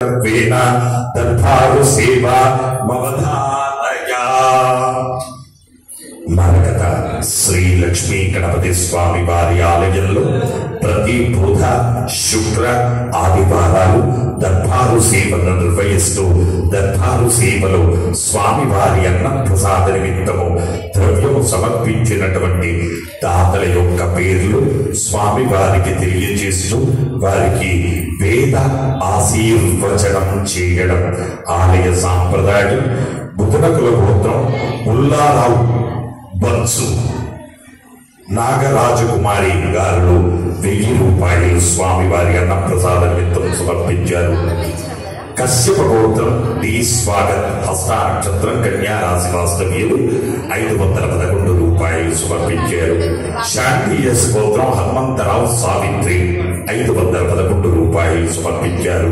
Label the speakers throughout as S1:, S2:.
S1: Vena दत्तारु सेवा मवधानया మరకత శ్రీ లక్ష్మీ గణపతి స్వామి వారి ఆలయంలో ప్రతి బుధ శుక్ర ఆదివారాలు దర్బారు సేవలను నిర్వహిస్తూ దర్బారు సేవలో స్వామి వారి అన్న ప్రసాద నిమిత్తము ద్రవ్యము సమర్పించినటువంటి దాతల యొక్క పేర్లు స్వామి వారికి తెలియజేస్తూ వారికి వేద ఆశీర్వచనం చేయడం ఆలయ సాంప్రదాయం. బుధనకుల గోత్రం ముల్లారావు బన్సు నాగరాజకుమారి గారు 1000 రూపాయలు స్వామివారి అన్నప్రసాద నిమిత్తం సమర్పించారు. కశ్యప గోత్రం డి స్వాగత్ హస్త నక్షత్రం కన్యా రాశి వాస్తవ్యులు 511 రూపాయలు సమర్పించారు. శాంతియస్ గోత్రం హనుమంతరావు సావిత్రి 511 రూపాయలు సమర్పించారు.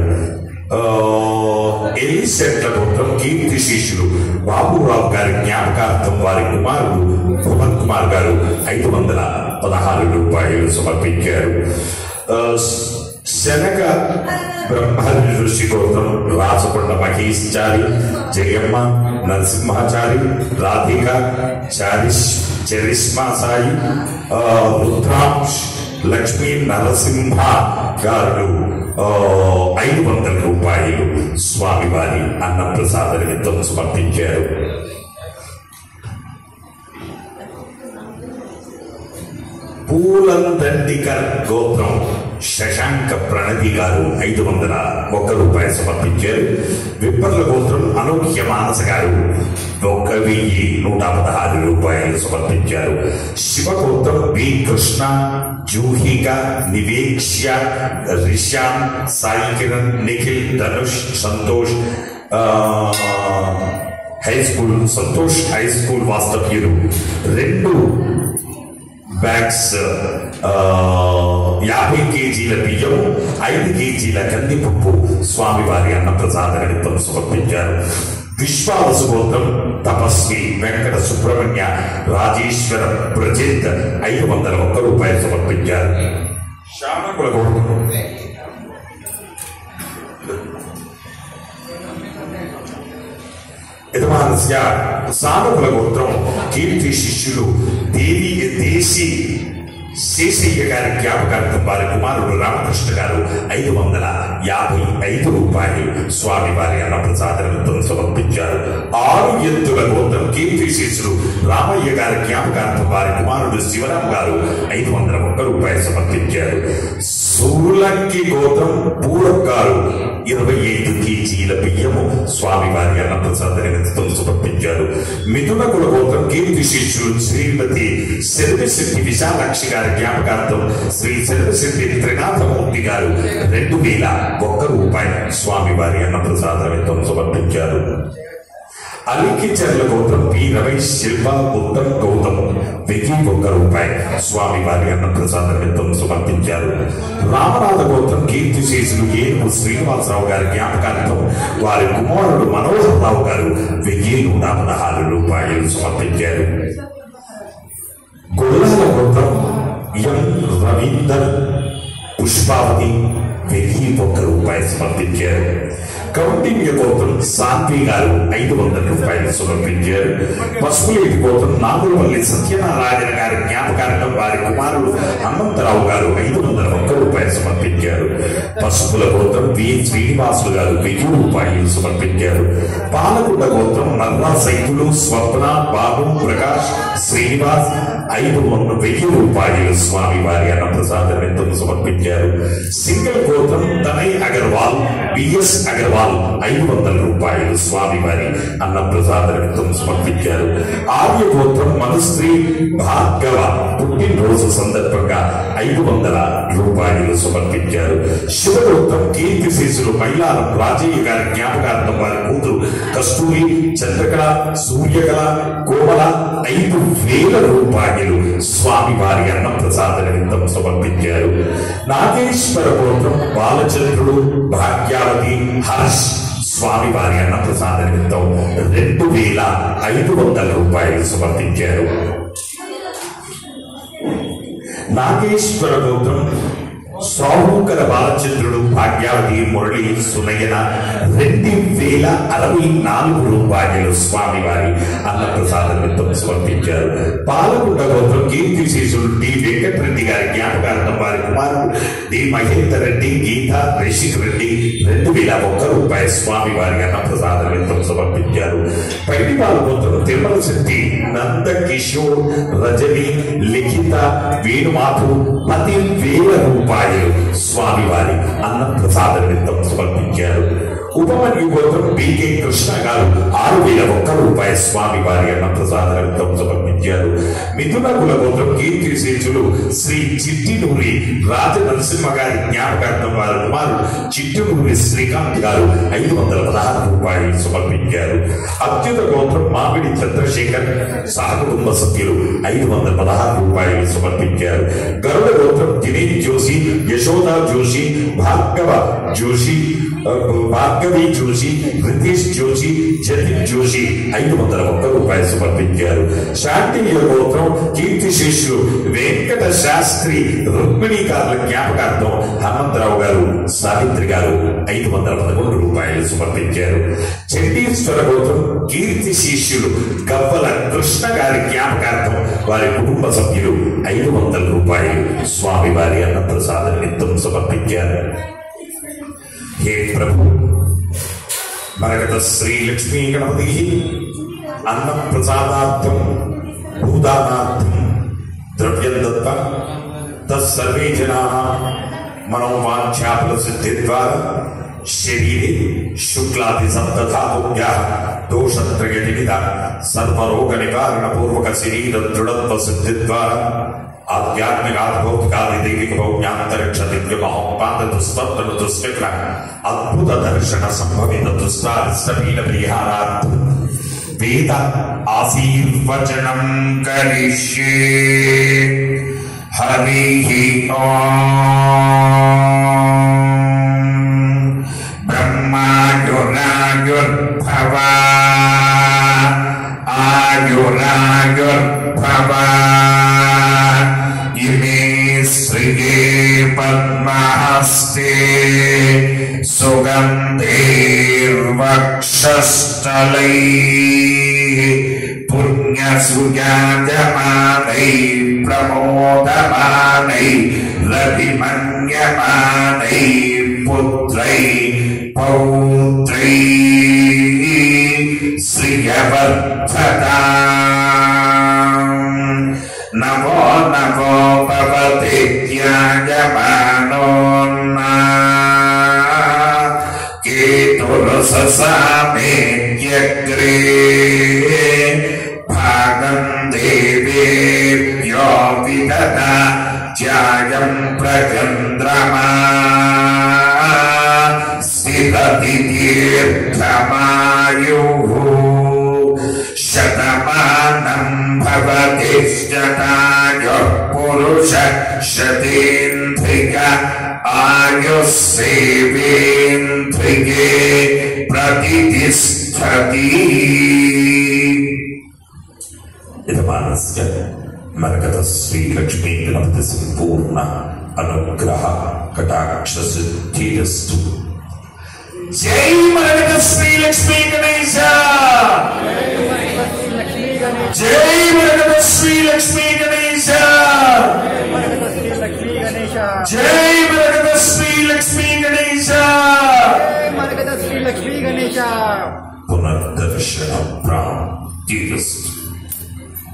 S1: ఎలిసెట్ల గోత్రం కీర్తి శిష్యులు బాబురావు గారి జ్ఞాపకార్థం వారి కుమారుడు భువన్ కుమార్ గారు 516 రూపాయలు సమర్పించారు. శనగ బ్రహ్మర్షి ఋషి గోత్రం రాచకొండ మహేశ్చారి జయమ్మ నరసింహాచారి రాధిక చరిష్మా సాయి రుద్రాంశ్ లక్ష్మీ నరసింహ గారు 500 రూపాయలు స్వామివారి అన్నప్రసాద నిమిత్తం సమర్పించారు. పూలందండికర్ గోత్రం శశాంక ప్రణతి గారు 501 రూపాయలు సమర్పించారు. విప్పర్ల గోత్రం అనూహ్య మానస గారు 1116 రూపాయలు సమర్పించారు. శివగోత్రం B Krishna Juhika Nivekshya Rishan Sai Kiran Nikhil Dhanush Santosh high school Santosh high school వాస్తవ్యులు 2 బ్యాగ్స్ 50 కేజీల బియ్యం 5 కేజీల కందిపప్పు స్వామివారి అన్నప్రసాద నిమిత్తం సమర్పించారు. విశ్వావసు గోత్రం తపస్వి వెంకట సుబ్రహ్మణ్య రాజేశ్వర ప్రజిత్ 501 రూపాయలు సమర్పించారు. శామకుల గోత్రం యజమానస్య సామకుల గోత్రం కీర్తి శిష్యులు దేశీ శేషయ్య గారి జ్ఞాపకార్థం వారి కుమారుడు రామకృష్ణ గారు 555 రూపాయలు స్వామివారి అన్నప్రసాద నిమిత్తం సమర్పించారు. 6 ఎత్తుల గోత్రం కీర్తి శిష్యులు రామయ్య గారి జ్ఞాపకార్థం వారి కుమారుడు శివరాం గారు 501 రూపాయలు సమర్పించారు. సూలంకి గోత్రం పూరప్ గారు 25 కేజీల బియ్యము స్వామివారి అన్నప్రసాద నిమిత్తం సమర్పించారు. మిథున కుల గోత్రం కీర్తి శిష్యులు శ్రీమతి శర్వశెట్టి విశాలాక్షి గారి జ్ఞాపకార్థం శ్రీ శర్వశెట్టి త్రినాథమూర్తి గారు 2001 రూపాయలు స్వామివారి అన్నప్రసాద నిమిత్తం సమర్పించారు. అలికిచర్ల గోత్రం పి రమేష్ శిల్ప ఉత్తమ్ గౌతమ్ 1001 రూపాయలు స్వామివారి అన్నప్రసాద నిమిత్తం సమర్పించారు. రామనాథ గోత్రం కీర్తి శేషులు ఏనుగు శ్రీనివాసరావు గారి జ్ఞాపకార్థం వారి కుమారుడు మనోహర్ రావు గారు 1116 రూపాయలు సమర్పించారు. గొల్లాల గోత్రం ఎం రవీందర్ పుష్పావతి 1001 రూపాయలు సమర్పించారు. కౌండిన్య గోత్రం సాన్వి గారు 500 రూపాయలు సమర్పించారు. పసుపులేటి గోత్రం నాగులవల్లి సత్యనారాయణ గారి జ్ఞాపకార్థం వారి కుమారుడు హనుమంతరావు గారు 501 రూపాయలు సమర్పించారు. పసుపుల గోత్రం వి శ్రీనివాసులు గారు 1000 రూపాయలు సమర్పించారు. పాలకుండ గోత్రం నర్రా సైతులు స్వప్న బాబు ప్రకాష్ శ్రీనివాస్ 500 రూపాయలు స్వామివారి అన్నప్రసాద నిమిత్తం సమర్పించారు. సింగల్ గోత్రం తనయ్ అగర్వాల్ బిఎస్ అగర్వాల్ 500 రూపాయలు స్వామివారి అన్నప్రసాద నిమిత్తం సమర్పించారు. ఆర్య గోత్రం మనుశ్రీ భార్గవ పుట్టినరోజు సందర్భంగా 500 రూపాయలు సమర్పించారు. శివగోత్రం కీర్తి శిశులు మైలారం రాజయ్య గారి జ్ఞాపకార్థం వారి కూతురు కస్తూరి చంద్రకళ సూర్యకళ కోమల 5000 రూపాయలు స్వామివారి అన్నప్రసాద నిమిత్తం సమర్పించారు. నాగేశ్వర గోత్రం బాలచంద్రుడు భాగ్యావతి హర్ష్ స్వామివారి అన్నప్రసాద నిమిత్తం 2500 రూపాయలు సమర్పించారు. నాగేశ్వర గోత్రం సాహుకర బాలచంద్రుడు, భాగ్యావతి, మురళి, సునయన 2064 రూపాయలు స్వామివారి అన్నప్రసాద నిమిత్తం సమర్పించారు. పాలకుండ గోత్రం కీర్తిశేషులు డి వెంకటరెడ్డి గారి జ్ఞాపకార్థం వారి కుమారుడు డి మహేందర్ రెడ్డి, గీత, రిషిక్ రెడ్డి 2001 రూపాయలు స్వామివారి అన్నప్రసాద నిమిత్తం సమర్పించారు. పైడిపాల గోత్రం తిరుమల శెట్టి, నంద కిషోర్, రజని, లిఖిత, వేణుమాధు 10,000 రూపాయలు స్వామివారి అన్నప్రసాద నిమిత్తం సమర్పించారు. ఉపమన్యు గోత్రం బికే కృష్ణ గారు 6,001 రూపాయలు స్వామివారి అన్నప్రసాద నిమిత్తం సమర్పించారు. మిథున కుల గోత్రం కీర్తిశేషులు శ్రీ చిట్టినూరి రాజనరసింహ గారి జ్ఞాపకార్థం వారి కుమారుడు చిట్టినూరి శ్రీకాంత్ గారు 516 రూపాయలు సమర్పించారు. అత్యుత గోత్రం మామిడి చంద్రశేఖర్ సహకుటుంబ సభ్యులు 516 రూపాయలు సమర్పించారు. గరుడ గోత్రం దినేష్ జోషి, యశోదా జోషి, భార్గవి జోషి, రితేష్ జోషి, జతిన్ జోషి 501 రూపాయలు సమర్పించారు. శాంతియ గోత్రం కీర్తిశేషులు వెంకట శాస్త్రి, రుక్మిణి గారుల జ్ఞాపకార్థం హనుమంతరావు గారు, సావిత్రి గారు 511 రూపాయలు సమర్పించారు. చండీశ్వర గోత్రం కీర్తి శిష్యులు గవ్వల కృష్ణ గారి జ్ఞాపకార్థం వారి కుటుంబ సభ్యులు 500 రూపాయలు స్వామివారి అన్నప్రసాద నిమిత్తం సమర్పించారు. हे प्रभु मरकत श्री लक्ष्मी गणपति अन्न प्रसादार्थम भूदानार्थम द्रव्यं दत्ता तत्सर्वे जनाः मनोवांछाफल सिद्धिद्वारा शरीरे शुक्लादि सप्तधातुभ्यः दोषत्रयनिमिता सर्वरोग निवारण पूर्वक शरीर दृढ़त्व सिद्धिद्वारा आध्यात्मिक भौतिक भौज्ञान्तरिक्ष दिव्य महोपात दुस्तत्र दुष्विग्न अद्भुत दर्शन संभवित दुष्टारिष्टपीड परिहारार्थ वेद आशीर्वचनं करिष्ये। हरिः ओम्। ब्रह्मायुरायुर्भव आयुरायुर्भव श्रिये पद्महस्ते सुगन्धैर्वक्षस्थलैः पुण्यसुजायमानैः प्रमोदमानैरभिमन्यमानैः पुत्रैः पौत्रैः श्रियवर्धताम्। नमो नमो भवते ध्यायमानोन्ना केतुरससामेत्यग्रे भागं देवेभ्यो विदधा ध्यायं प्रचन्द्रमा स्थिरति दीर्घमायुः शतमानं भवति शतायुः पुरुष शतेन्द्रिय आयुः सेवेन्द्रिये प्रतिष्ठति। यजमानस्य मरकत श्री लक्ष्मी गणपति संपूर्ण अनुग्रह कटाक्ष सिद्धिरस्तु। जय मरकत श्री लक्ष्मी गणेश। जय मरकत श्री लक्ष्मी गणेश। जय मरकत श्री लक्ष्मी गणेश। पुनर्दर्शन प्राप्तिरस्तु।